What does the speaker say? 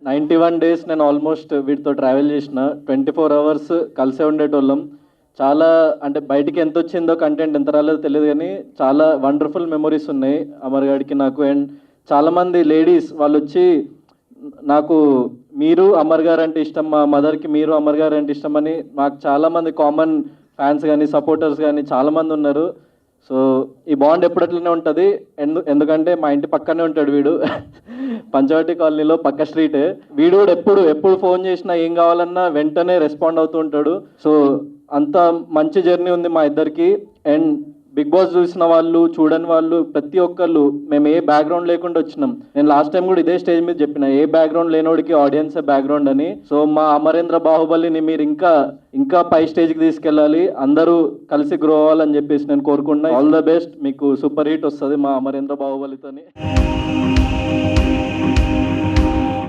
91 days నేను almost వీటితో travel చేసిన. 24 అవర్స్ కలిసే ఉండేటోళ్ళం. చాలా అంటే బయటికి ఎంత వచ్చిందో కంటెంట్ ఎంత రాలేదో తెలియదు, కానీ చాలా వండర్ఫుల్ మెమొరీస్ ఉన్నాయి అమర్ గారికి నాకు. అండ్ చాలామంది లేడీస్ వాళ్ళు వచ్చి నాకు మీరు అమర్ గారు అంటే ఇష్టం, మా మదర్కి మీరు అమర్ గారు అంటే ఇష్టం అని మాకు చాలామంది కామన్ ఫ్యాన్స్ కానీ సపోర్టర్స్ కానీ చాలామంది ఉన్నారు. సో ఈ బాండ్ ఎప్పుడట్లనే ఉంటుంది. ఎందుకంటే మా ఇంటి పక్కనే ఉంటాడు వీడు, పంచవటి కాలనీలో పక్క స్ట్రీట్. వీడు కూడా ఎప్పుడు ఫోన్ చేసినా ఏం కావాలన్నా వెంటనే రెస్పాండ్ అవుతూ ఉంటాడు. సో అంత మంచి జర్నీ ఉంది మా ఇద్దరికి. అండ్ బిగ్ బాస్ చూసిన వాళ్ళు చూడని వాళ్ళు ప్రతి ఒక్కళ్ళు మేము ఏ బ్యాక్గ్రౌండ్ లేకుండా వచ్చినాం. నేను లాస్ట్ టైం కూడా ఇదే స్టేజ్ మీద చెప్పిన, ఏ బ్యాక్గ్రౌండ్ లేనోడికి ఆడియన్సే బ్యాక్గ్రౌండ్ అని. సో మా అమరేంద్ర బాహుబలిని మీరు ఇంకా పై స్టేజ్కి తీసుకెళ్ళాలి, అందరూ కలిసి గ్రో అవ్వాలని చెప్పేసి నేను కోరుకుంటున్నా. ఆల్ ద బెస్ట్, మీకు సూపర్ హిట్ వస్తుంది మా అమరేంద్ర బాహుబలితోని.